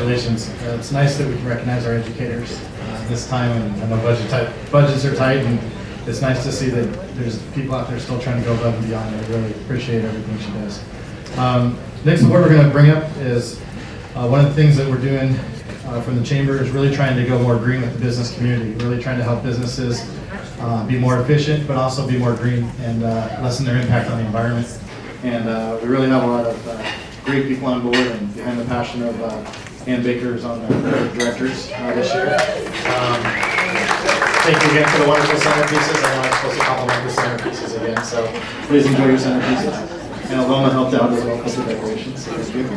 congratulations. It's nice that we can recognize our educators this time, and I know budgets are tight, and it's nice to see that there's people out there still trying to go above and beyond. I really appreciate everything she does. Next, what we're going to bring up is one of the things that we're doing from the chamber is really trying to go more green with the business community, really trying to help businesses be more efficient, but also be more green and lessen their impact on the environment. And we really have a lot of great people on board, and behind the passion of Ann Baker is on the board of directors this year. Thank you again for the wonderful centerpieces. I know I'm supposed to compliment the centerpieces again, so please enjoy your centerpieces. And Aloma helped out as well with the decorations, so thank you.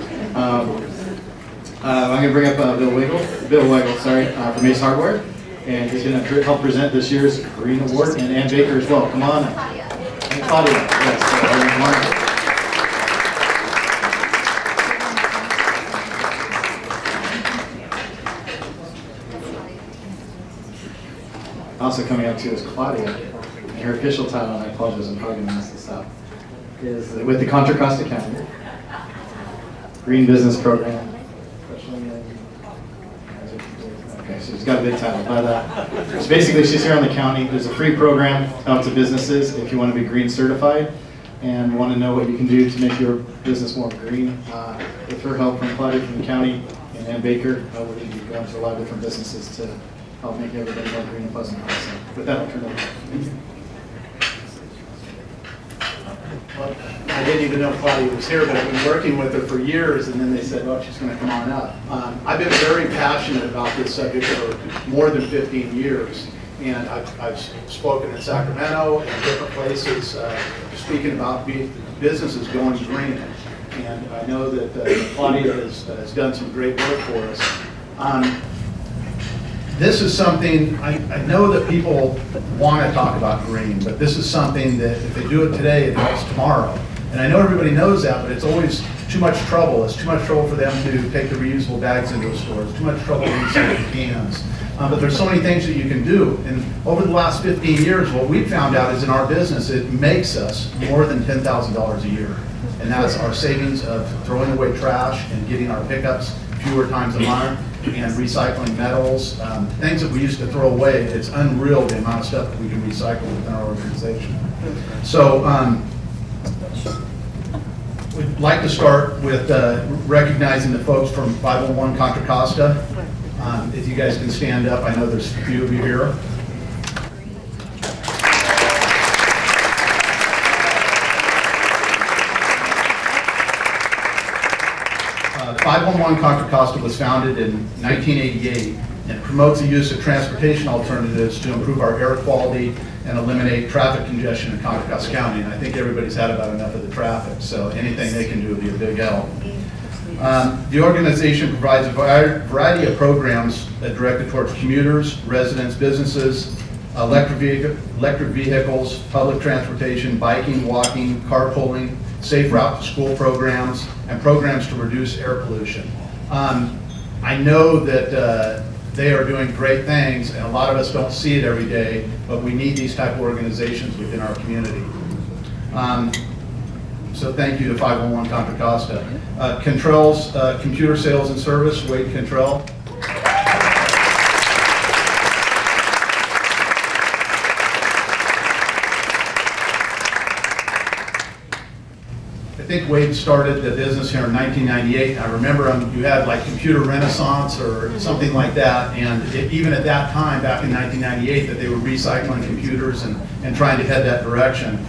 I'm going to bring up Bill Weigel from Ace Hardware, and he's going to help present this year's Green Award, and Ann Baker as well. Come on. And Claudia. Yes, come on. Also coming up too is Claudia, and her official title, and I apologize, I'm probably going to mess this up, is with the Contra Costa County Green Business Program. Okay, so she's got a big title, but so basically she's here on the county. There's a free program out to businesses if you want to be green certified and want to know what you can do to make your business more green. With her help from Claudia from the county and Ann Baker, we're going to be going to a lot of different businesses to help make everybody more green and pleasant. So with that, I'll turn it over. Well, I didn't even know Claudia was here, but I've been working with her for years, and then they said, oh, she's going to come on up. I've been very passionate about this subject for more than 15 years, and I've spoken in Sacramento and different places speaking about businesses going green. And I know that Claudia has done some great work for us. This is something, I know that people want to talk about green, but this is something that if they do it today, it helps tomorrow. And I know everybody knows that, but it's always too much trouble. It's too much trouble for them to take the reusable bags into the stores, too much trouble to recycle cans. But there's so many things that you can do. And over the last 15 years, what we've found out is in our business, it makes us more than $10,000 a year. And that's our savings of throwing away trash and getting our pickups fewer times a month, and recycling metals, things that we used to throw away. It's unreal the amount of stuff that we can recycle within our organization. So we'd like to start with recognizing the folks from 501 Contra Costa. If you guys can stand up, I know there's a few of you here. 511 Contra Costa was founded in 1988 and promotes the use of transportation alternatives to improve our air quality and eliminate traffic congestion in Contra Costa County. And I think everybody's had about enough of the traffic, so anything they can do would be a big help. The organization provides a variety of programs directed towards commuters, residents, businesses, electric vehicles, public transportation, biking, walking, carpooling, safe route to school programs, and programs to reduce air pollution. I know that they are doing great things, and a lot of us don't see it every day, but we need these type of organizations within our community. So thank you to 511 Contra Costa. Controls, computer sales and service, Wade Control. I think Wade started the business here in 1998. I remember you had like Computer Renaissance or something like that, and even at that time, back in 1998, that they were recycling computers and trying to head that direction.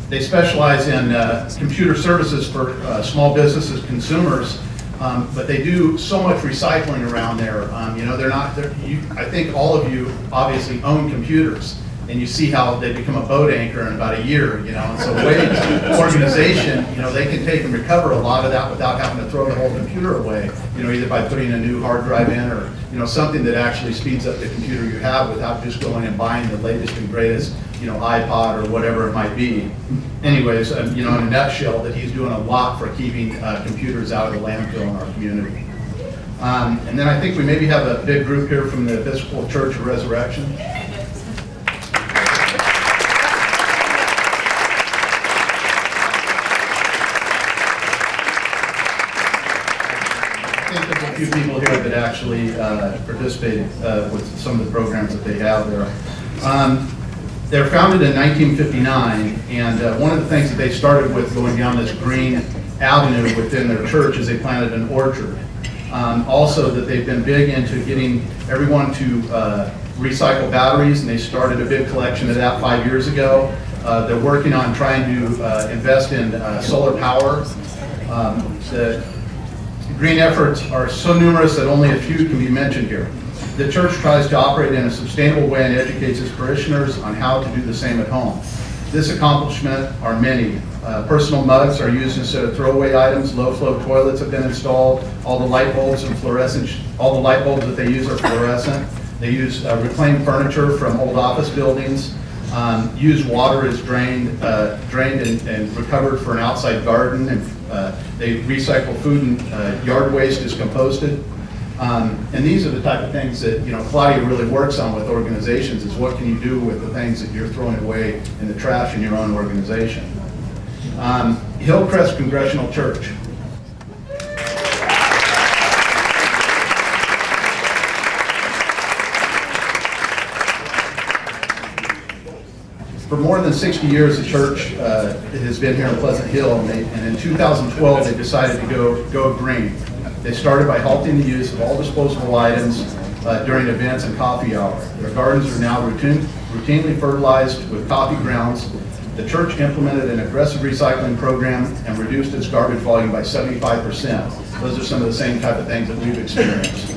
They specialize in computer services for small businesses, consumers, but they do so much recycling around there. You know, I think all of you obviously own computers, and you see how they become a boat anchor in about a year, you know. And so Wade's organization, you know, they can take and recover a lot of that without having to throw the whole computer away, you know, either by putting a new hard drive in or, you know, something that actually speeds up the computer you have without just going and buying the latest and greatest, you know, iPod or whatever it might be. Anyways, you know, in a nutshell, that he's doing a lot for keeping computers out of the landfill in our community. And then I think we maybe have a big group here from the Episcopal Church of Resurrection. few people here that actually participated with some of the programs that they have there. They're founded in 1959, and one of the things that they started with going down this green avenue within their church is they planted an orchard. Also that they've been big into getting everyone to recycle batteries, and they started a big collection of that 5 years ago. They're working on trying to invest in solar power. The green efforts are so numerous that only a few can be mentioned here. The church tries to operate in a sustainable way and educates its parishioners on how to do the same at home. This accomplishment are many. Personal mugs are used instead of throwaway items. Low-flow toilets have been installed. All the light bulbs and all the light bulbs that they use are fluorescent. They use reclaimed furniture from old office buildings. Used water is drained and recovered for an outside garden. And they recycle food and yard waste is composted. And these are the type of things that, Claudia really works on with organizations, is what can you do with the things that you're throwing away in the trash in your own organization. Hillcrest Congregational Church. For more than 60 years, the church has been here in Pleasant Hill, and in 2012, they decided to go green. They started by halting the use of all disposable items during events and coffee hour. Their gardens are now routinely fertilized with coffee grounds. The church implemented an aggressive recycling program and reduced its garbage volume by 75%. Those are some of the same type of things that we've experienced.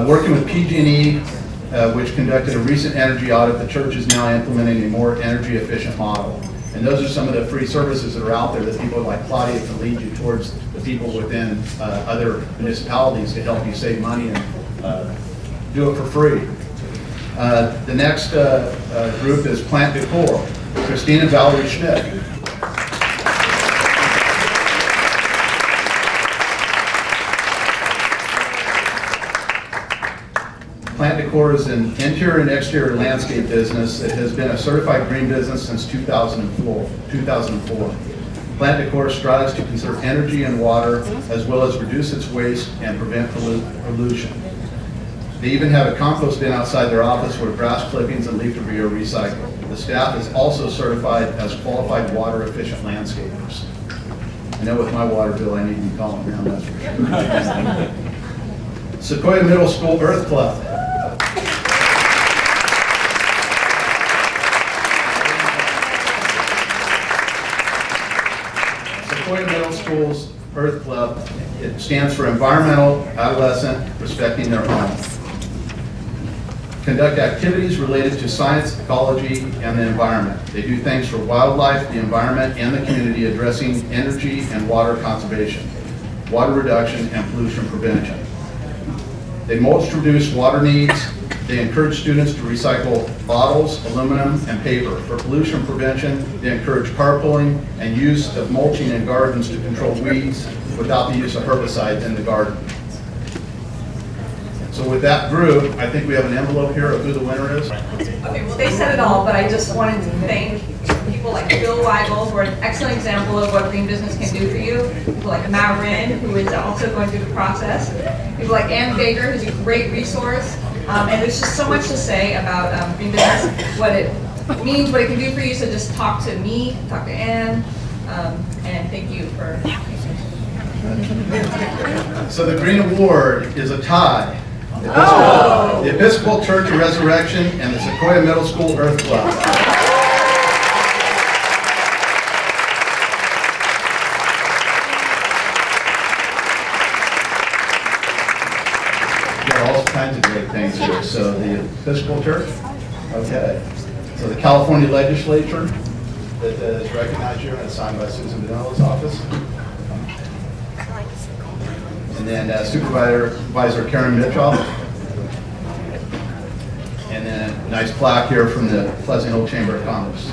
Working with PG&E, which conducted a recent energy audit, the church is now implementing a more energy efficient model. And those are some of the free services that are out there that people like Claudia can lead you towards the people within other municipalities to help you save money and do it for free. The next group is Plant Decor, Christine and Valerie Schmidt. Plant Decor is an interior and exterior landscape business that has been a certified green business since 2004. Plant Decor strives to conserve energy and water, as well as reduce its waste and prevent pollution. They even have a compost bin outside their office where grass clippings and leaf debris are recycled. The staff is also certified as qualified water efficient landscapers. I know with my water bill I need to be calling down, that's for sure. Sequoia Middle School Earth Club. Sequoia Middle School's Earth Club, it stands for Environmental Adolescent Respecting Their Home. Conduct activities related to science, ecology, and the environment. They do things for wildlife, the environment, and the community, addressing energy and water conservation, water reduction, and pollution prevention. They most reduce water needs. They encourage students to recycle bottles, aluminum, and paper. For pollution prevention, they encourage carpooling and use of mulching in gardens to control weeds without the use of herbicides in the garden. So with that group, I think we have an envelope here of who the winner is. Okay, well, they said it all, but I just wanted to thank people like Bill Weigel, who are an excellent example of what green business can do for you. People like Marin, who is also going through the process. People like Ann Baker, who's a great resource. And there's just so much to say about green business, what it means, what it can do for you. So just talk to me, talk to Ann, and thank you for. So the Green Award is a tie. The Episcopal Church of Resurrection and the Sequoia Middle School Earth Club. We've got all kinds of great things here. So the Episcopal Church, okay. So the California Legislature that is recognized here and signed by Susan Vanillo's office. And then Supervisor Karen Mitchell. And then a nice plaque here from the Pleasant Hill Chamber of Commerce.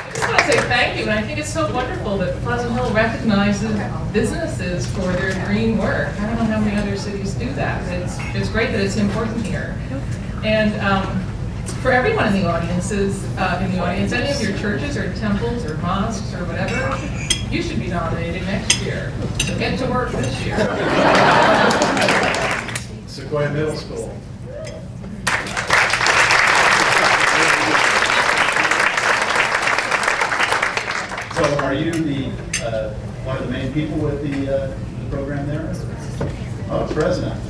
I just want to say thank you, and I think it's so wonderful that Pleasant Hill recognizes businesses for their green work. I don't know how many other cities do that, but it's great that it's important here. And for everyone in the audiences, any of your churches or temples or mosques or whatever, you should be nominated next year. So get to work this year. Sequoia Middle School. So are you one of the main people with the program there? Oh, president.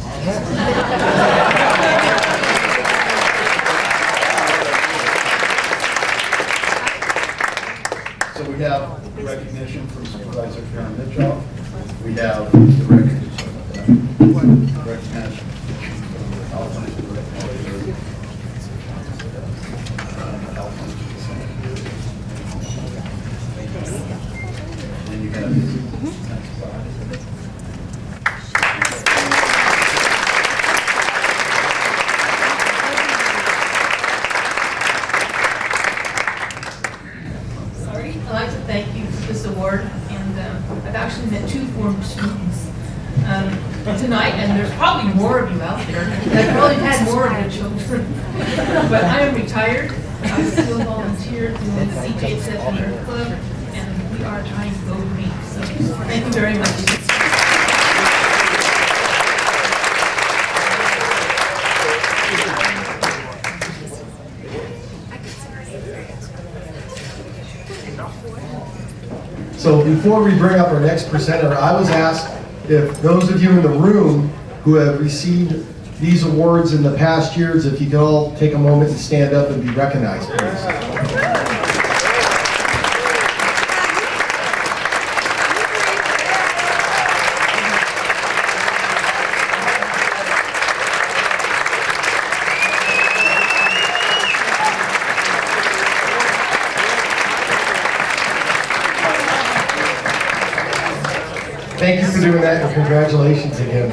So we have recognition from Supervisor Karen Mitchell. We have the recognition from and you have I'd like to thank you for this award, and I've actually met 2 former students tonight, and there's probably more of you out there. I've probably had more of your children. But I am retired. I still volunteer doing the CJ7 Club, and we are trying to go green. So thank you very much. So before we bring up our next presenter, I was asked if those of you in the room who have received these awards in the past years, if you could all take a moment and stand up and be recognized, please. Thank you for doing that, and congratulations again.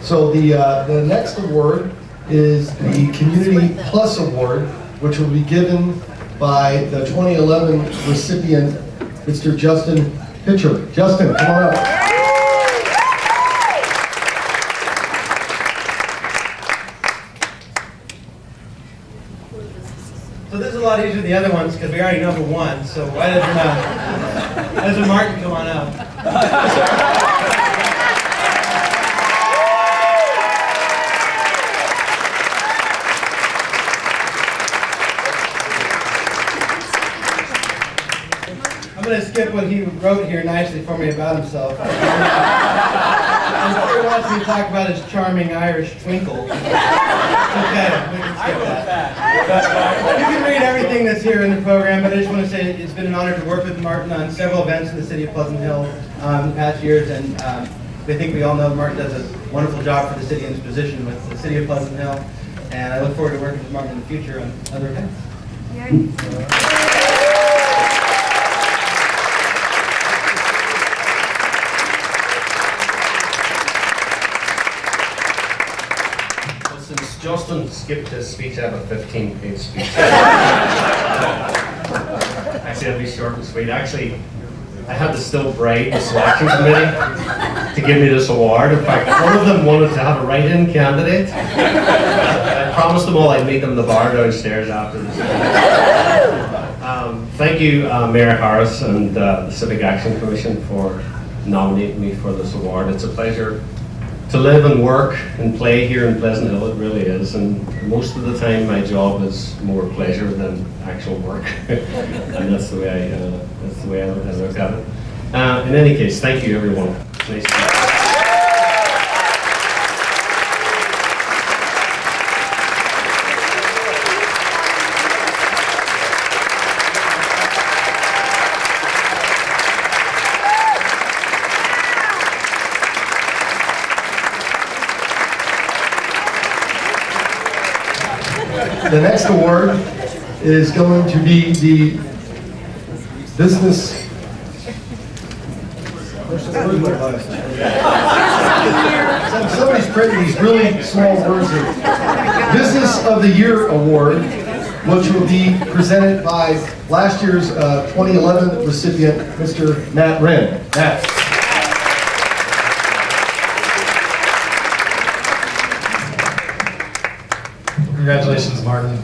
So the next award is the Community Plus Award, which will be given by the 2011 recipient, Mr. Justin Pitcher. Justin, come on up. So this is a lot easier than the other ones because we already know who won. So why doesn't Martin come on up? I'm going to skip what he wrote here nicely for me about himself. And what he wants me to talk about his charming Irish twinkle. Okay, we can skip that. You can read everything that's here in the program, but I just want to say it's been an honor to work with Martin on several events in the city of Pleasant Hill in the past years, and I think we all know Martin does a wonderful job for the city in his position with the city of Pleasant Hill, and I look forward to working with Martin in the future on other events. Since Justin skipped his speech, I have a 15-page speech. Actually, it'll be short and sweet. Actually, I had to still bribe the selection committee to give me this award. In fact, one of them wanted to have a write-in candidate. I promised them all I'd meet them in the bar downstairs after this. Thank you, Mayor Harris and the Civic Action Commission for nominating me for this award. It's a pleasure to live and work and play here in Pleasant Hill. It really is, and most of the time my job is more pleasure than actual work, and that's the way I look at it. In any case, thank you everyone. Nice to meet you. The next award is going to be the Business. Somebody's printing these really small words here. Business of the Year Award, which will be presented by last year's 2011 recipient, Mr. Matt Wren. Matt. Congratulations, Martin.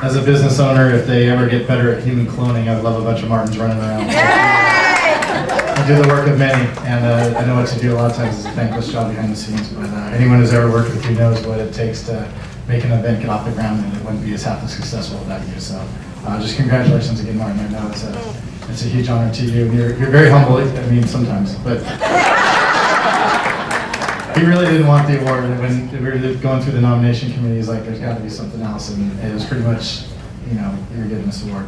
As a business owner, if they ever get better at human cloning, I'd love a bunch of Martins running around. I do the work of many, and I know what you do a lot of times is a thankless job behind the scenes, but anyone who's ever worked with you knows what it takes to make an event get off the ground, and it wouldn't be as half as successful without you. So just congratulations again, Martin. I know it's a huge honor to you. You're very humble, I mean, sometimes, but he really didn't want the award. When we were going through the nomination committee, he's like, there's got to be something else, and it was pretty much, you're getting this award.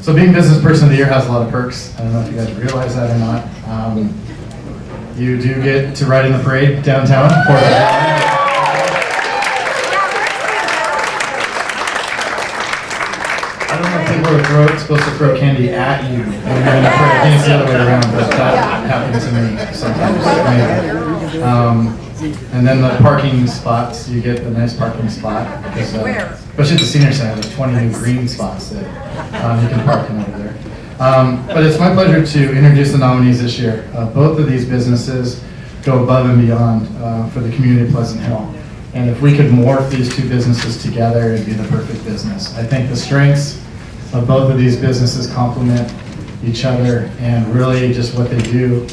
So being Business Person of the Year has a lot of perks. I don't know if you guys realize that or not. You do get to ride in the parade downtown for I don't know if people are supposed to throw candy at you when you're in the parade. I think it's the other way around, but that happens to me sometimes. And then the parking spots, you get a nice parking spot. Because, especially at the senior center, there's 20 new green spots that you can park in over there. But it's my pleasure to introduce the nominees this year. Both of these businesses go above and beyond for the community of Pleasant Hill. And if we could morph these two businesses together, it'd be the perfect business. I think the strengths of both of these businesses complement each other, and really just what they do,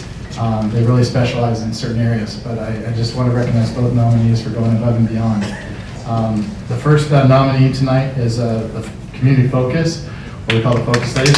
they really specialize in certain areas. But I just want to recognize both nominees for going above and beyond. The first nominee tonight is the Community Focus, what we call the Focus Ladies.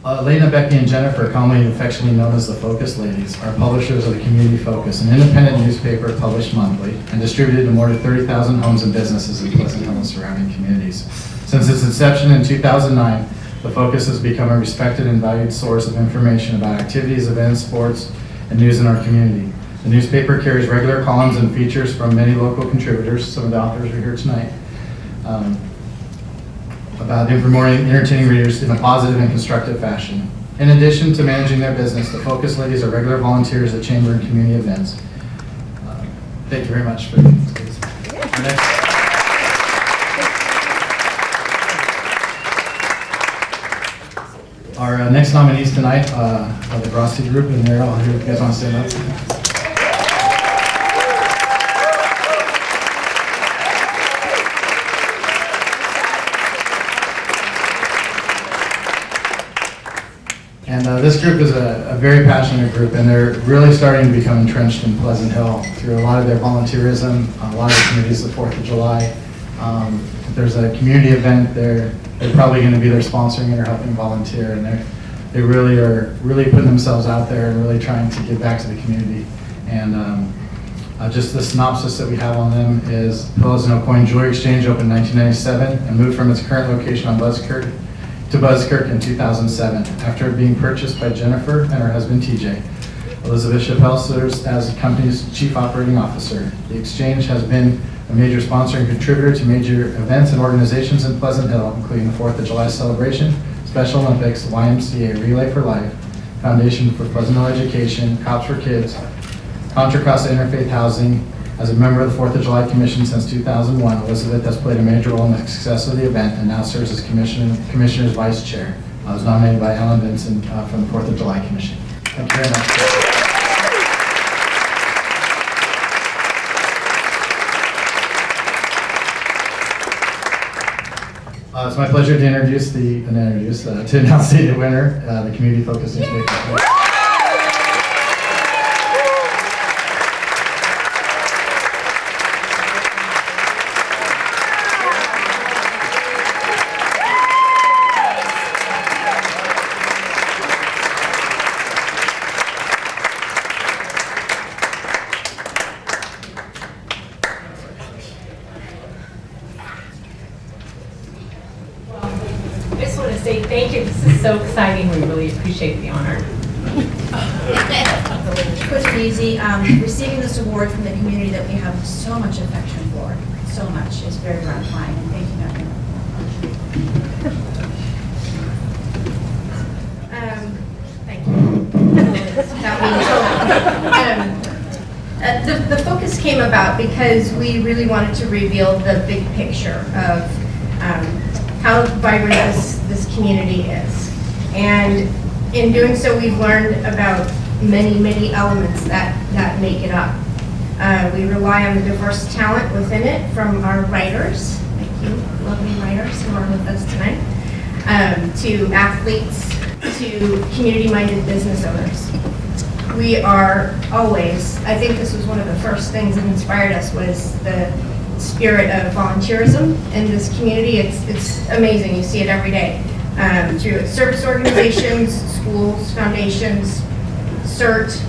Elena, Becky, and Jennifer, commonly affectionately known as the Focus Ladies, are publishers of the Community Focus, an independent newspaper published monthly and distributed to more than 30,000 homes and businesses in Pleasant Hill and surrounding communities. Since its inception in 2009, the Focus has become a respected and valued source of information about activities, events, sports, and news in our community. The newspaper carries regular columns and features from many local contributors, some of the authors are here tonight, about informing entertaining readers in a positive and constructive fashion. In addition to managing their business, the Focus Ladies are regular volunteers at chamber and community events. Thank you very much for this. Our next nominees tonight are the Grossi Group, and they're all here. If you guys want to stand up. And this group is a very passionate group, and they're really starting to become entrenched in Pleasant Hill through a lot of their volunteerism, a lot of the communities, the 4th of July. If there's a community event, they're probably going to be there sponsoring it or helping volunteer, and they really are putting themselves out there and really trying to give back to the community. And just the synopsis that we have on them is Pleasant Hill Coin Jewelry Exchange opened in 1997 and moved from its current location on Buzzkirk to Buzzkirk in 2007 after being purchased by Jennifer and her husband TJ. Elizabeth Chappelle serves as the company's chief operating officer. The exchange has been a major sponsor and contributor to major events and organizations in Pleasant Hill, including the 4th of July celebration, Special Olympics, YMCA Relay for Life, Foundation for Pleasant Hill Education, Cops for Kids, Contra Costa Interfaith Housing. As a member of the 4th of July Commission since 2001, Elizabeth has played a major role in the success of the event and now serves as Commissioner's Vice Chair. I was nominated by Alan Vinson from the 4th of July Commission. Thank you very much. It's my pleasure to announce the winner, the Community Focus Newspaper. I just want to say thank you. This is so exciting. We really appreciate the honor. Quick and easy, receiving this award from the community that we have so much affection for, so much, is very gratifying. Thank you, Matthew. Thank you. The focus came about because we really wanted to reveal the big picture of how vibrant this community is. And in doing so, we've learned about many elements that make it up. We rely on the diverse talent within it from our writers, thank you, lovely writers who are with us tonight, to athletes, to community-minded business owners. We are always, I think this was one of the first things that inspired us, was the spirit of volunteerism in this community. It's amazing, you see it every day. Through service organizations, schools, foundations, CERT,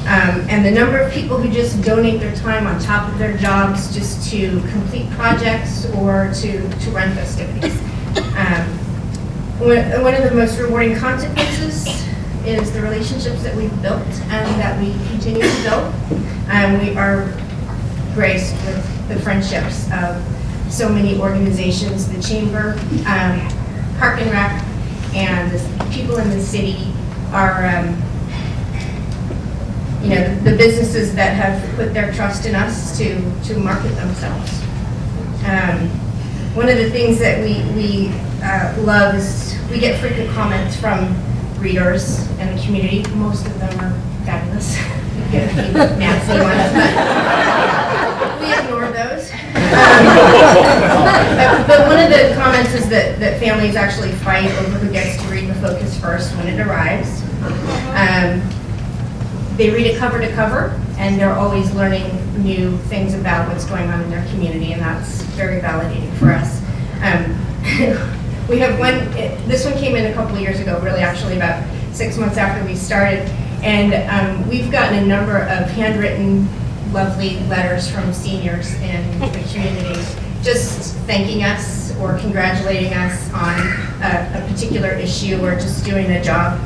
and the number of people who just donate their time on top of their jobs just to complete projects or to run festivities. One of the most rewarding consequences is the relationships that we've built and that we continue to build. We are graced with the friendships of so many organizations, the Chamber, Park and Rec, and the people in the city are, the businesses that have put their trust in us to market themselves. One of the things that we love is we get frequent comments from readers in the community. Most of them are fabulous. We get a few nasty ones, but we ignore those. But one of the comments is that families actually fight over who gets to read the Focus first when it arrives. They read it cover to cover, and they're always learning new things about what's going on in their community, and that's very validating for us. We have this one came in a couple of years ago, really actually about 6 months after we started, and we've gotten a number of handwritten, lovely letters from seniors in the community, just thanking us or congratulating us on a particular issue or just doing a job.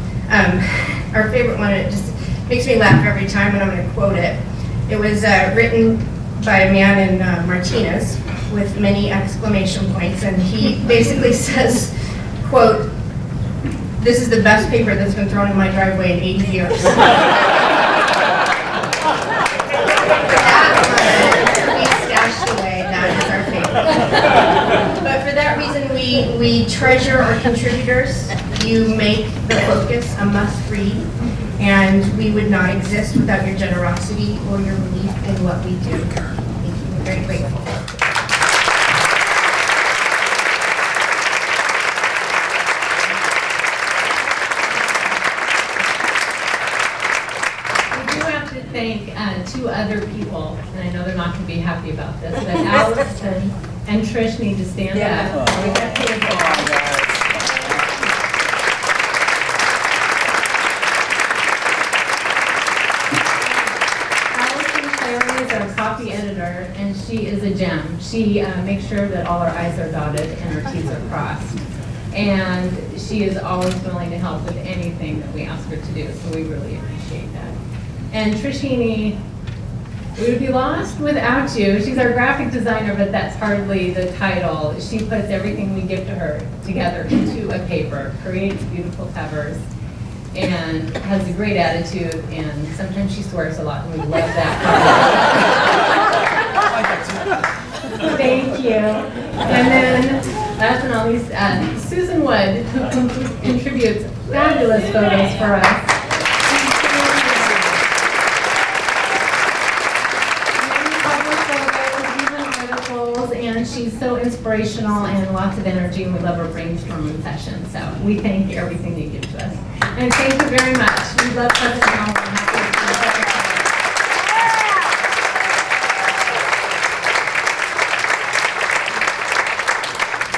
Our favorite one, it just makes me laugh every time, and I'm going to quote it. It was written by a man in Martinez with many exclamation points, and he basically says, quote, "This is the best paper that's been thrown in my driveway in 80 years. That one, we stashed away, that is our favorite. But for that reason, we treasure our contributors. You make the Focus a must-read, and we would not exist without your generosity or your belief in what we do. Thank you, we're very grateful. We do have to thank two other people, and I know they're not going to be happy about this, but Allison and Trish need to stand up. We got to copy editor, and she is a gem. She makes sure that all our I's are dotted and our T's are crossed. And she is always willing to help with anything that we ask her to do, so we really appreciate that. And Trishini, we would be lost without you. She's our graphic designer, but that's hardly the title. She puts everything we give to her together into a paper, creates beautiful covers, and has a great attitude, and sometimes she swears a lot, and we love that. Thank you. And then, last but not least, Susan Wood, who contributes fabulous photos for us. And she's so inspirational and lots of energy, and we love her brainstorming sessions. So we thank you for everything you give to us. And thank you very much. We love President Holland.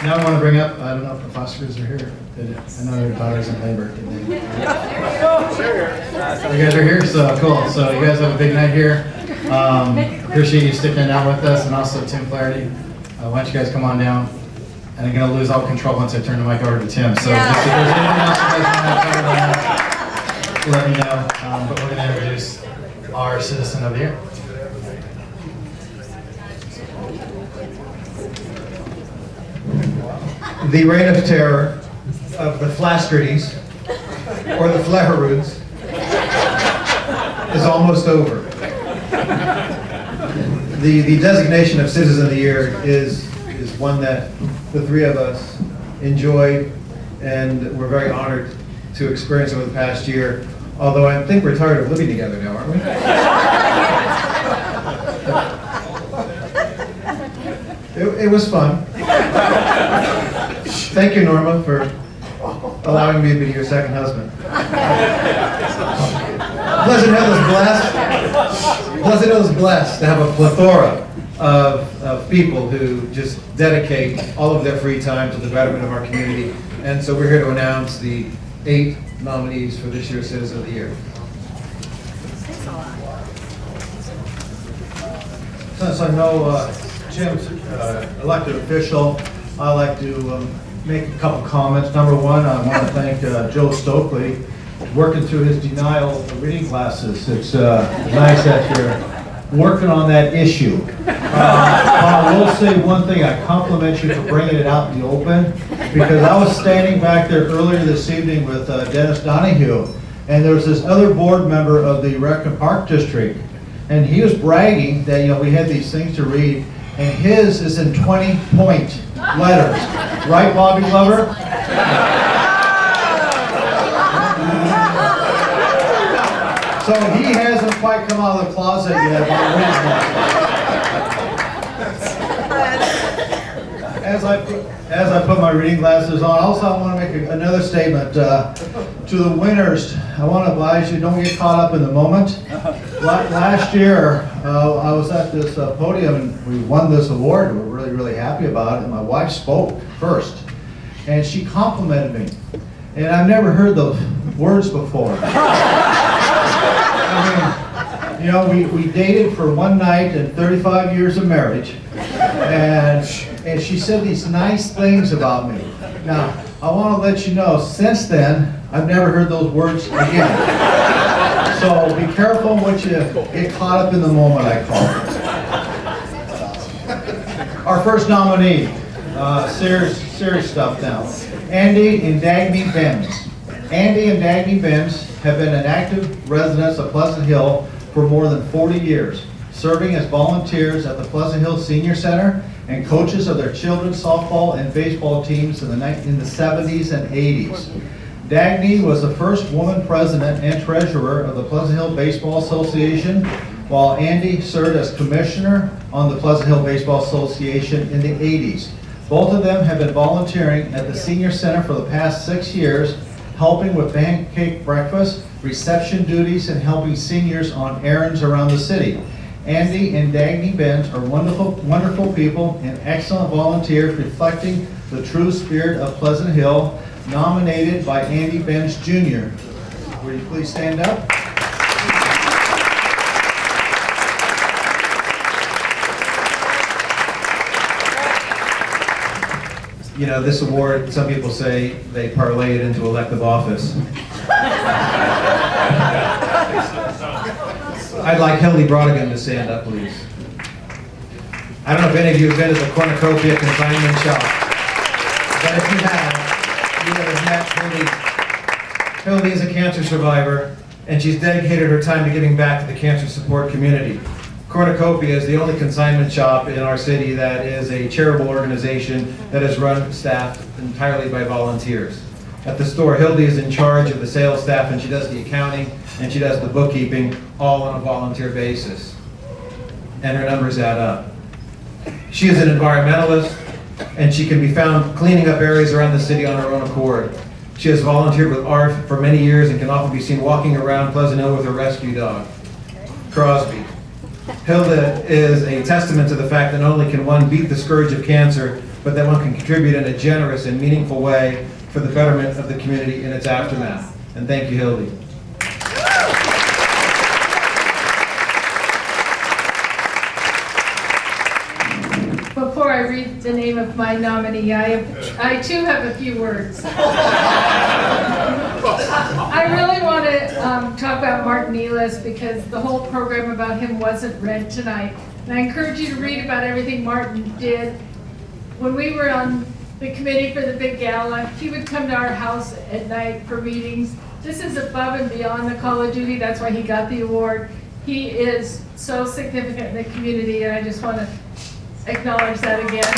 Now I want to bring up, I don't know if the Fosters are here. I know their daughter's in labor. You guys are here, so cool. So you guys have a big night here. Appreciate you sticking it out with us, and also Tim Flaherty. Why don't you guys come on down? And I'm going to lose all control once I turn the mic over to Tim. So just if there's anything else you guys want to cover, let me know. But we're going to introduce our Citizen of the Year. The reign of terror of the Flaskerties, or the Fleheroods, is almost over. The designation of Citizen of the Year is one that the three of us enjoyed, and we're very honored to experience over the past year. Although I think we're tired of living together now, aren't we? It was fun. Thank you, Norma, for allowing me to be your second husband. Pleasant Hill is blessed. Pleasant Hill is blessed to have a plethora of people who just dedicate all of their free time to the betterment of our community. And so we're here to announce the 8 nominees for this year's Citizen of the Year. Since I know Jim's elected official, I'd like to make a couple comments. Number one, I want to thank Joe Stokely, working through his denial of reading glasses. It's nice that you're working on that issue. I will say one thing, I compliment you for bringing it out in the open, because I was standing back there earlier this evening with Dennis Donahue, and there was this other board member of the Rec and Park District, and he was bragging that, you know, we had these things to read, and his is in 20-point letters. Right, Bobby Glover? So he hasn't quite come out of the closet yet about reading glasses. As I put my reading glasses on, also I want to make another statement to the winners. I want to advise you, don't get caught up in the moment. Last year, I was at this podium and we won this award. We're really, really happy about it. And my wife spoke first, and she complimented me. And I've never heard those words before. I mean, you know, we dated for one night and 35 years of marriage, and she said these nice things about me. Now, I want to let you know, since then, I've never heard those words again. So be careful what you get caught up in the moment, I call it. Our first nominee, serious stuff now. Andy and Dagny Benz. Andy and Dagny Benz have been an active residents of Pleasant Hill for more than 40 years, serving as volunteers at the Pleasant Hill Senior Center and coaches of their children's softball and baseball teams in the 70s and 80s. Dagny was the first woman president and treasurer of the Pleasant Hill Baseball Association, while Andy served as commissioner on the Pleasant Hill Baseball Association in the 80s. Both of them have been volunteering at the Senior Center for the past 6 years, helping with pancake breakfast, reception duties, and helping seniors on errands around the city. Andy and Dagny Benz are wonderful people and excellent volunteers reflecting the true spirit of Pleasant Hill, nominated by Andy Benz Jr. Will you please stand up? You know, this award, some people say they parlay it into elective office. I'd like Hildy Brodigan to stand up, please. I don't know if any of you have been to the Cornucopia consignment shop, but if you have met Hildy. Hildy is a cancer survivor, and she's dedicated her time to giving back to the cancer support community. Cornucopia is the only consignment shop in our city that is a charitable organization that is run, staffed entirely by volunteers. At the store, Hildy is in charge of the sales staff, and she does the accounting, and she does the bookkeeping, all on a volunteer basis. And her numbers add up. She is an environmentalist, and she can be found cleaning up areas around the city on her own accord. She has volunteered with ARF for many years and can often be seen walking around Pleasant Hill with her rescue dog, Crosby. Hilda is a testament to the fact that not only can one beat the scourge of cancer, but that one can contribute in a generous and meaningful way for the betterment of the community in its aftermath. And thank you, Hildy. Before I read the name of my nominee, I too have a few words. I really want to talk about Martin Nelis because the whole program about him wasn't read tonight. And I encourage you to read about everything Martin did. When we were on the committee for the big gala, he would come to our house at night for meetings. This is above and beyond the call of duty. That's why he got the award. He is so significant in the community, and I just want to acknowledge that again.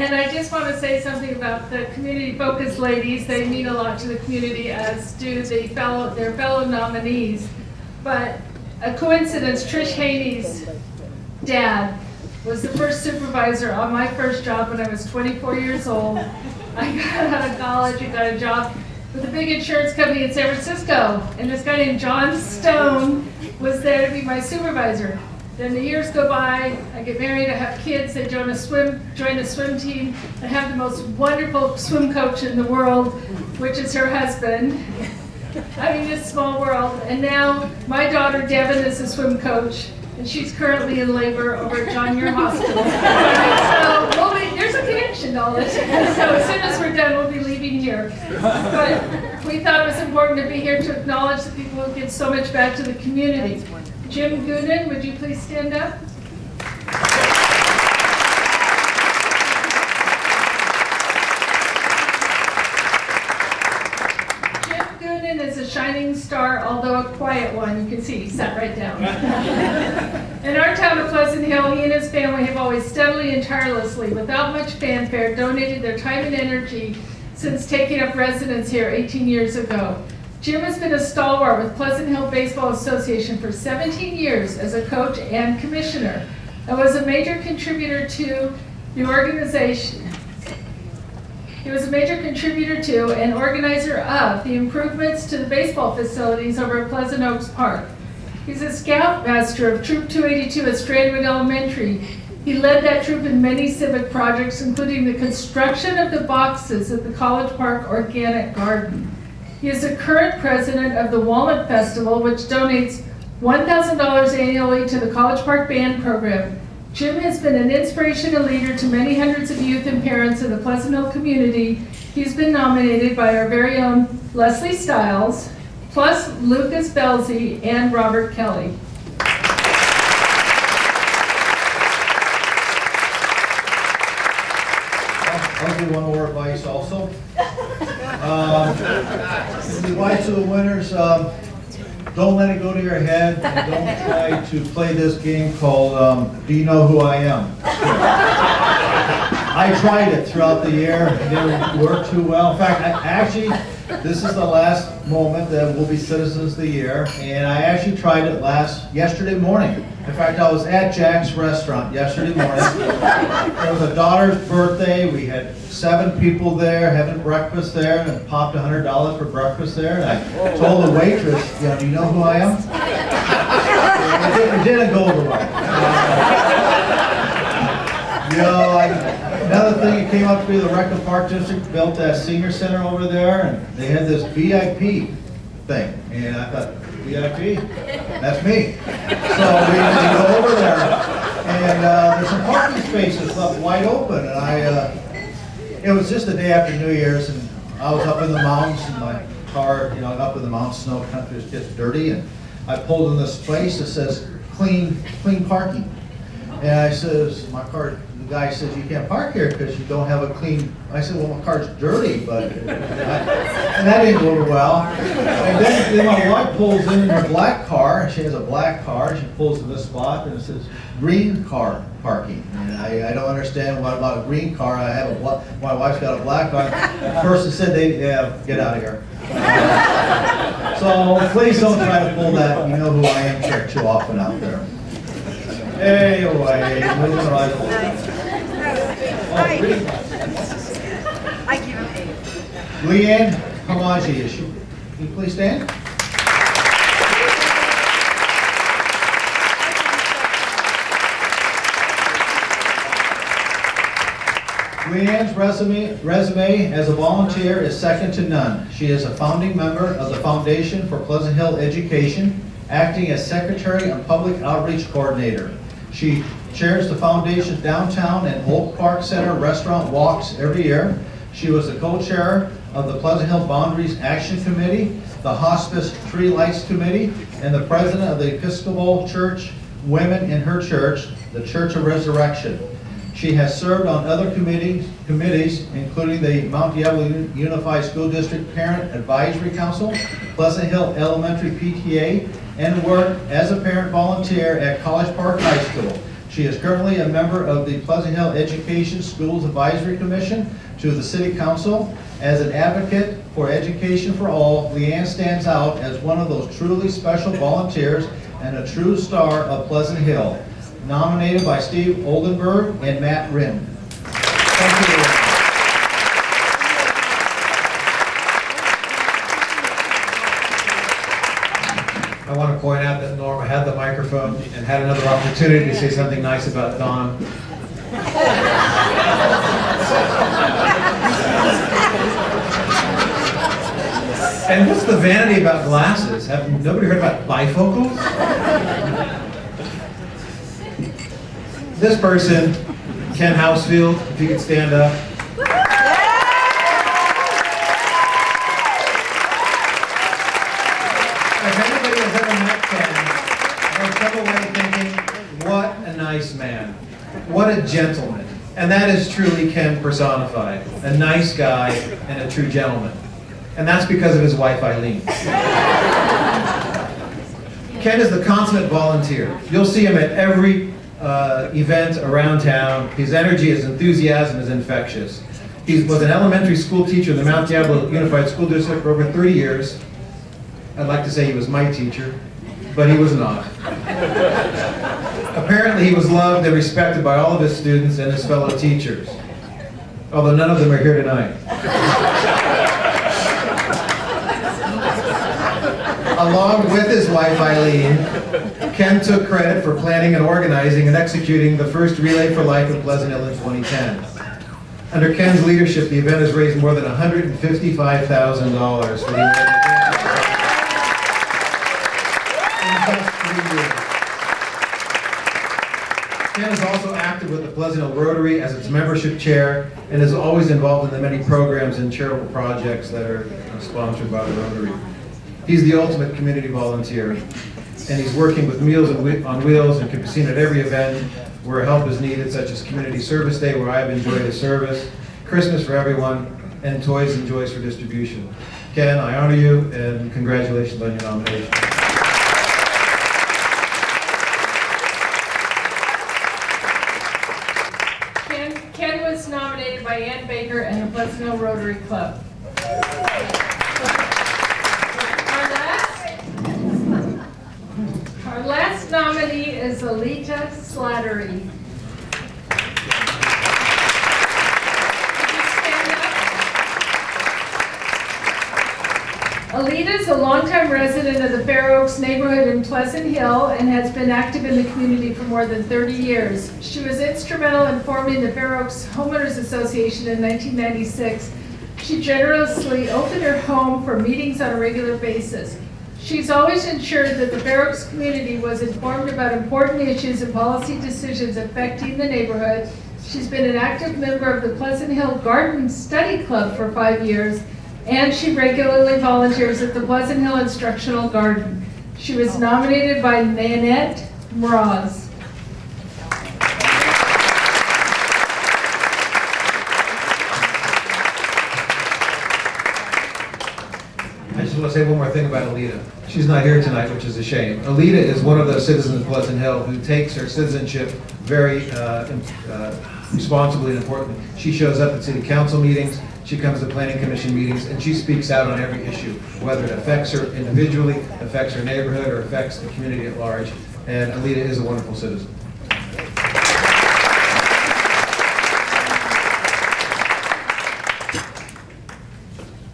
And I just want to say something about the community focus ladies. They mean a lot to the community, as do their fellow nominees. But a coincidence, Trish Haney's dad was the first supervisor on my first job when I was 24 years old. I got out of college and got a job with a big insurance company in San Francisco. And this guy named John Stone was there to be my supervisor. Then the years go by, I get married, I have kids, they join a swim team. I have the most wonderful swim coach in the world, which is her husband. I mean, this small world. And now my daughter Devin is a swim coach, and she's currently in labor over at John Muir Hospital. So there's a connection to all this. So as soon as we're done, we'll be leaving here. But we thought it was important to be here to acknowledge the people who give so much back to the community. Jim Goonan, would you please stand up? Jim Goonan is a shining star, although a quiet one. You can see he sat right down. In our town of Pleasant Hill, he and his family have always steadily and tirelessly, without much fanfare, donated their time and energy since taking up residence here 18 years ago. Jim has been a stalwart with Pleasant Hill Baseball Association for 17 years as a coach and commissioner, and was a major contributor to the organization. He was a major contributor to and organizer of the improvements to the baseball facilities over at Pleasant Oaks Park. He's a scoutmaster of Troop 282 at Strandwood Elementary. He led that troop in many civic projects, including the construction of the boxes at the College Park Organic Garden. He is the current president of the Walnut Festival, which donates $1,000 annually to the College Park Band Program. Jim has been an inspiration and leader to many hundreds of youth and parents in the Pleasant Hill community. He's been nominated by our very own Leslie Stiles, plus Lucas Belzy and Robert Kelly. I'll give one more advice also. The advice to the winners, don't let it go to your head, and don't try to play this game called Do You Know Who I Am? I tried it throughout the year, it didn't work too well. In fact, this is the last moment that we'll be Citizens of the Year, and I actually tried it yesterday morning. In fact, I was at Jack's restaurant yesterday morning. It was a daughter's birthday. We had 7 people there having breakfast there, and it popped $100 for breakfast there. And I told the waitress, do you know who I am? It didn't go over well. Another thing, it came up to be the Rector Park District built that senior center over there, and they had this VIP thing. And I thought, VIP? That's me. So we go over there, and there's some parking spaces left wide open. And it was just the day after New Year's, and I was up in the mountains in my car, up in the mountains, snow country, just gets dirty. And I pulled in this place that says clean parking. And I says, my car, the guy says, you can't park here because you don't have a clean. I said, well, my car's dirty, but, and that didn't go over well. And then my wife pulls in her black car, she has a black car, she pulls in this spot and it says green car parking. And I don't understand what about a green car, my wife's got a black car. The person said get out of here. So please don't try to pull that, you know who I am trick too often out there. Anyway, moving right along. Leanne Hamaji, is she? Can you please stand? Leanne's resume as a volunteer is second to none. She is a founding member of the Foundation for Pleasant Hill Education, acting as Secretary and Public Outreach Coordinator. She chairs the Foundation's downtown and Oak Park Center restaurant walks every year. She was the co-chair of the Pleasant Hill Boundaries Action Committee, the Hospice Tree Lights Committee, and the president of the Episcopal Church Women in her church, the Church of Resurrection. She has served on other committees, including the Mount Diablo Unified School District Parent Advisory Council, Pleasant Hill Elementary PTA, and worked as a parent volunteer at College Park High School. She is currently a member of the Pleasant Hill Education Schools Advisory Commission to the City Council. As an advocate for education for all, Leanne stands out as one of those truly special volunteers and a true star of Pleasant Hill. Nominated by Steve Oldenburg and Matt Rinn. Thank you, Leanne. I want to point out that Norma had the microphone and had another opportunity to say something nice about Don. And what's the vanity about glasses? Have nobody heard about bifocals? This person, Ken Housefield, if you could stand up. If anybody has ever met Ken, they'll come away thinking, what a nice man. What a gentleman. And that is truly Ken personified. A nice guy and a true gentleman. And that's because of his wife, Eileen. Ken is the consummate volunteer. You'll see him at every event around town. His energy, his enthusiasm is infectious. He was an elementary school teacher in the Mount Diablo Unified School District for over 30 years. I'd like to say he was my teacher, but he was not. Apparently he was loved and respected by all of his students and his fellow teachers, although none of them are here tonight. Along with his wife Eileen, Ken took credit for planning and organizing and executing the first Relay for Life in Pleasant Hill in 2010. Under Ken's leadership, the event has raised more than $155,000 for the American Ken is also active with the Pleasant Hill Rotary as its membership chair and is always involved in the many programs and charitable projects that are sponsored by the Rotary. He's the ultimate community volunteer, and he's working with Meals on Wheels and can be seen at every event where help is needed, such as Community Service Day, where I've enjoyed his service, Christmas for Everyone, and Toys and Joys for Distribution. Ken, I honor you, and congratulations on your nomination. Ken was nominated by Ann Baker and the Pleasant Hill Rotary Club. Our last nominee is Alita Slattery. Alita is a longtime resident of the Fair Oaks neighborhood in Pleasant Hill and has been active in the community for more than 30 years. She was instrumental in forming the Fair Oaks Homeowners Association in 1996. She generously opened her home for meetings on a regular basis. She's always ensured that the Fair Oaks community was informed about important issues and policy decisions affecting the neighborhood. She's been an active member of the Pleasant Hill Garden Study Club for 5 years, and she regularly volunteers at the Pleasant Hill Instructional Garden. She was nominated by Nanette Mraz. I just want to say one more thing about Alita. She's not here tonight, which is a shame. Alita is one of those citizens of Pleasant Hill who takes her citizenship very responsibly and importantly. She shows up at city council meetings, she comes to planning commission meetings, and she speaks out on every issue, whether it affects her individually, affects her neighborhood, or affects the community at large. And Alita is a wonderful citizen.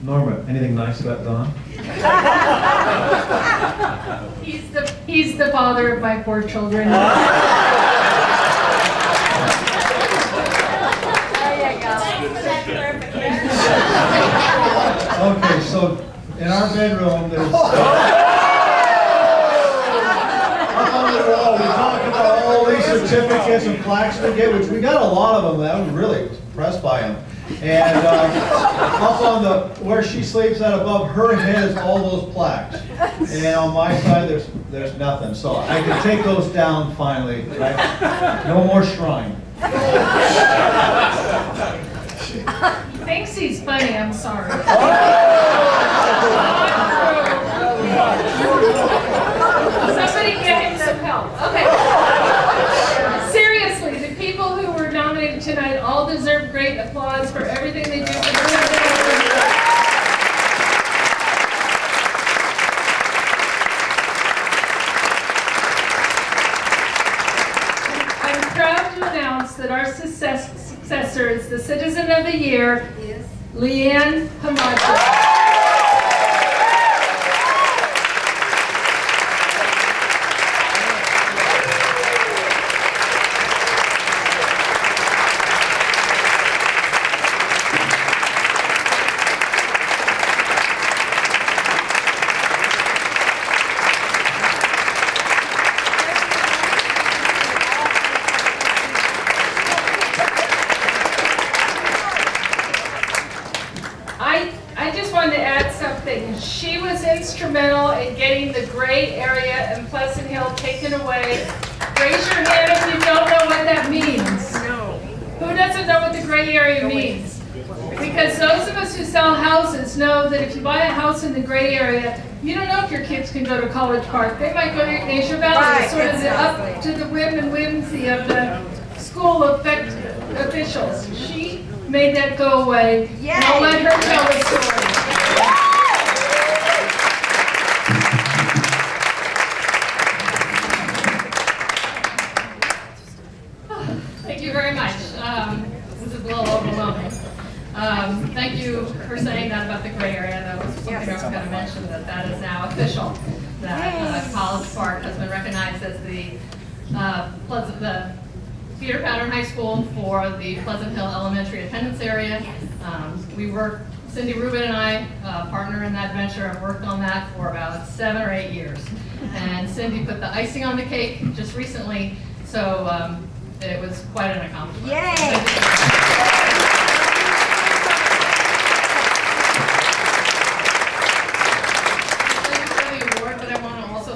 Norma, anything nice about Don? He's the father of my 4 children. Okay, so in our bedroom, there's... Up on the wall, we talk about all these certificates and plaques we get, which we got a lot of them. I was really impressed by them. And up on where she sleeps at above her head is all those plaques. And on my side, there's nothing. So I can take those down finally. Right? No more shrine. He thinks he's funny, I'm sorry. Somebody get him some help. Okay. Seriously. is the Citizen of the Year, Leanne Hamacho. I just wanted to add something. She was instrumental in getting the gray area in Pleasant Hill taken away. Raise your hand if you don't know what that means. No. Who doesn't know what the gray area means? Because those of us who sell houses know that if you buy a house in the gray area, you don't know if your kids can go to College Park. They might go to Ignatia Valley. It's sort of the up to the whim and whimsy of the school officials. She made that go away. And I'll let her tell the story. Thank you very much. This is a little overwhelming. Thank you for saying that about the gray area. That was something I was going to mention, that is now official. That College Park has been recognized as the Peter Pattern High School for the Pleasant Hill Elementary attendance area. We worked, Cindy Rubin and I, partner in that venture, have worked on that for about 7 or 8 years. And Cindy put the icing on the cake just recently, so it was quite an accomplishment.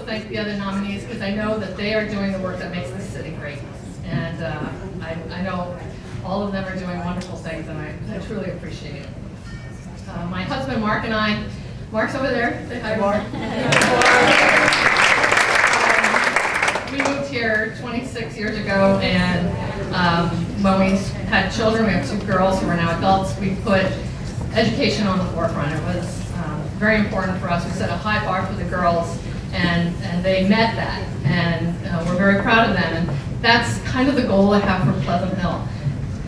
Thank the other nominees because I know that they are doing the work that makes this city great. And I know all of them are doing wonderful things and I truly appreciate it. My husband Mark and I, Mark's over there, say hi Mark. We moved here 26 years ago and when we had children, we have 2 girls who are now adults, we put education on the forefront. It was very important for us. We set a high bar for the girls. And they met that, and we're very proud of them. And that's kind of the goal I have for Pleasant Hill,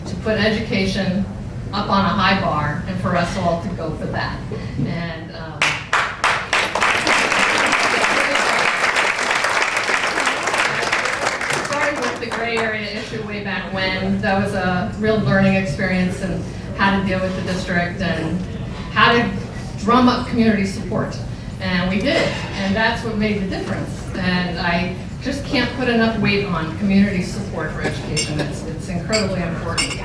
to put education up on a high bar, and for us all to go for that. And starting with the gray area issue way back when, that was a real learning experience, and how to deal with the district, and how to drum up community support. And we did, and that's what made the difference. And I just can't put enough weight on community support for education. It's incredibly important.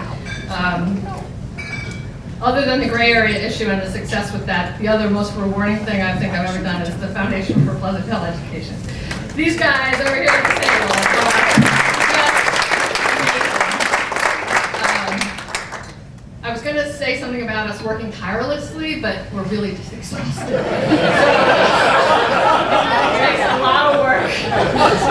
Other than the gray area issue and the success with that, the other most rewarding thing I think I've ever done is the Foundation for Pleasant Hill Education. These guys over here at the table. I was going to say something about us working tirelessly, but we're really just exhausted. It takes a lot of work.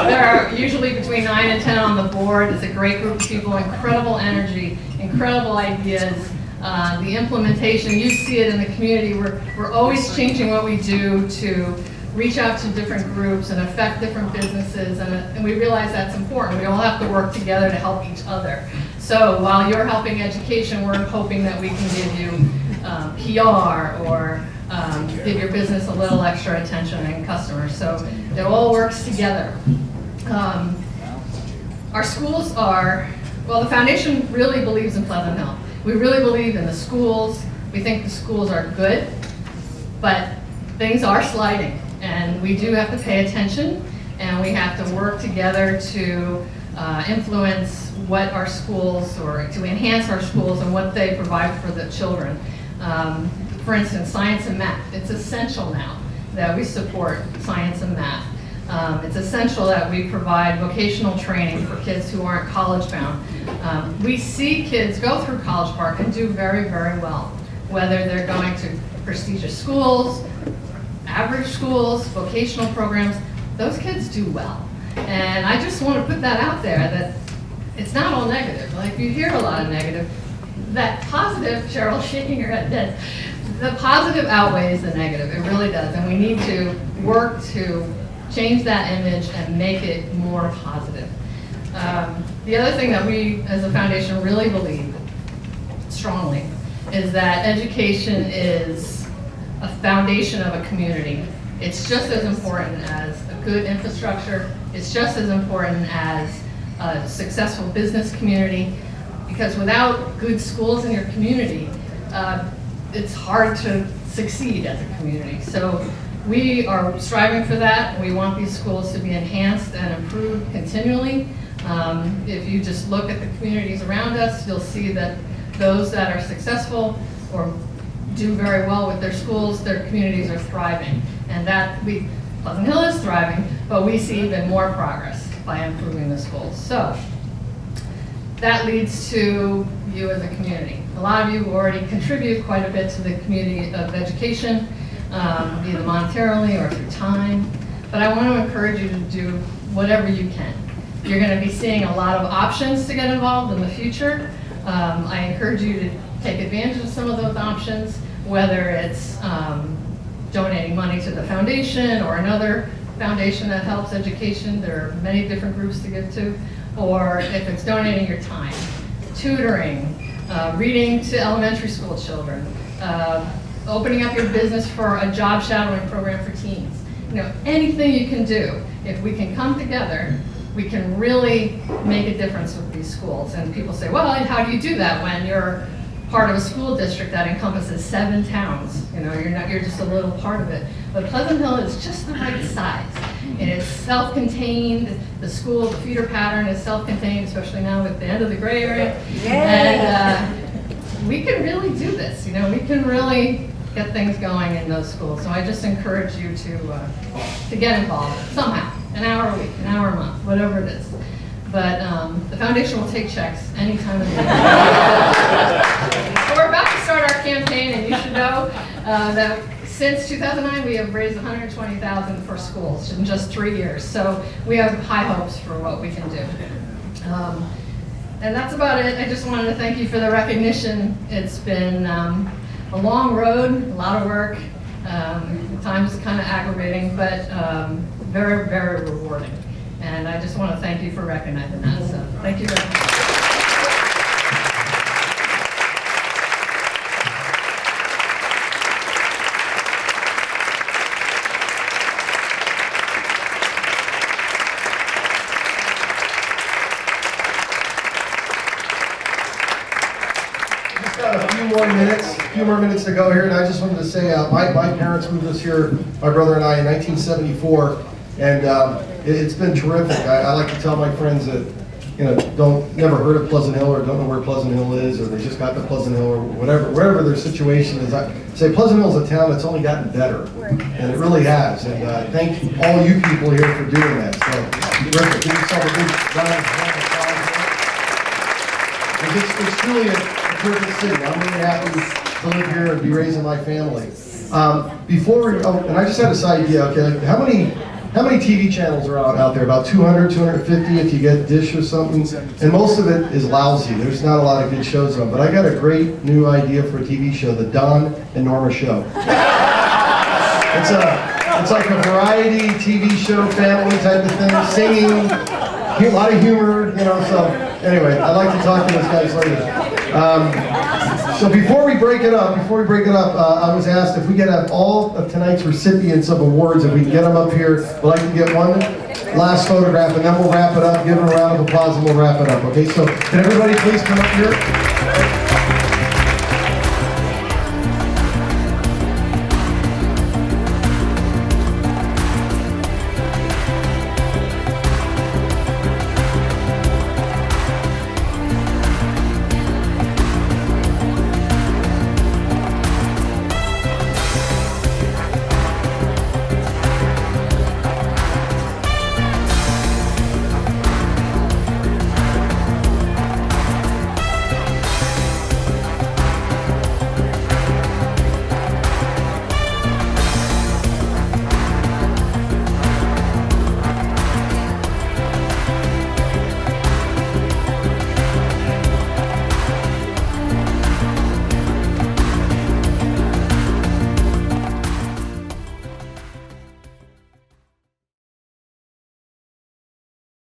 There are usually between 9 and 10 on the board. It's a great group of people, incredible energy, incredible ideas. The implementation, you see it in the community. We're always changing what we do to reach out to different groups and affect different businesses, and we realize that's important. We all have to work together to help each other. So while you're helping education, we're hoping that we can give you PR or give your business a little extra attention and customers. So it all works together. Our schools are, well, the foundation really believes in Pleasant Hill. We really believe in the schools. We think the schools are good, but things are sliding, and we do have to pay attention, and we have to work together to influence what our schools, or to enhance our schools and what they provide for the children. For instance, science and math. It's essential now that we support science and math. It's essential that we provide vocational training for kids who aren't college bound. We see kids go through College Park and do very, very well, whether they're going to prestigious schools, average schools, vocational programs. Those kids do well. And I just want to put that out there, that it's not all negative. Like, you hear a lot of negative. That positive, Cheryl's shaking her head, that the positive outweighs the negative. It really does. And we need to work to change that image and make it more positive. The other thing that we as a foundation really believe strongly is that education is a foundation of a community. It's just as important as a good infrastructure. It's just as important as a successful business community, because without good schools in your community, it's hard to succeed as a community. So we are striving for that. We want these schools to be enhanced and improved continually. If you just look at the communities around us, you'll see that those that are successful or do very well with their schools, their communities are thriving. And Pleasant Hill is thriving, but we see even more progress by improving the schools. So that leads to you as a community. A lot of you already contribute quite a bit to the community of education, either monetarily or through time. But I want to encourage you to do whatever you can. You're going to be seeing a lot of options to get involved in the future. I encourage you to take advantage of some of those options, whether it's donating money to the foundation or another foundation that helps education. There are many different groups to give to. Or if it's donating your time, tutoring, reading to elementary school children, opening up your business for a job shadowing program for teens. Anything you can do, if we can come together, we can really make a difference with these schools. And people say, well, how do you do that when you're part of a school district that encompasses 7 towns? You're just a little part of it. But Pleasant Hill is just the right size. And it's self-contained. The school, the feeder pattern is self-contained, especially now with the end of the gray area. And we can really do this. We can really get things going in those schools. So I just encourage you to get involved somehow, an hour a week, an hour a month, whatever it is. But the foundation will take checks any time of the day. So we're about to start our campaign, and you should know that since 2009, we have raised $120,000 for schools in just 3 years. So we have high hopes for what we can do. And that's about it. I just wanted to thank you for the recognition. It's been a long road, a lot of work. At times kind of aggravating, but very, very rewarding. And I just want to thank you for recognizing that. So thank you very much. Got a few more minutes to go here, and I just wanted to say my parents moved us here, my brother and I, in 1974, and it's been terrific. I like to tell my friends that never heard of Pleasant Hill or don't know where Pleasant Hill is, or they just got to Pleasant Hill or wherever their situation is. I say Pleasant Hill is a town that's only gotten better, and it really has. And thank all you people here for doing that. So terrific. Give yourself a big round of applause. It's truly a terrific city. I'm really happy to live here and be raising my family. And I just had this idea. Okay, like how many TV channels are out there? About 200, 250 if you get Dish or something. And most of it is lousy. There's not a lot of good shows on. But I got a great new idea for a TV show, the Don and Norma Show. It's like a variety TV show, family type of thing, singing, a lot of humor, so anyway, I'd like to talk to those guys later. So before we break it up, I was asked if we could have all of tonight's recipients of awards, if we can get them up here. We'd like to get one last photograph, and then we'll wrap it up, give them a round of applause, and we'll wrap it up, okay? So can everybody please come up here?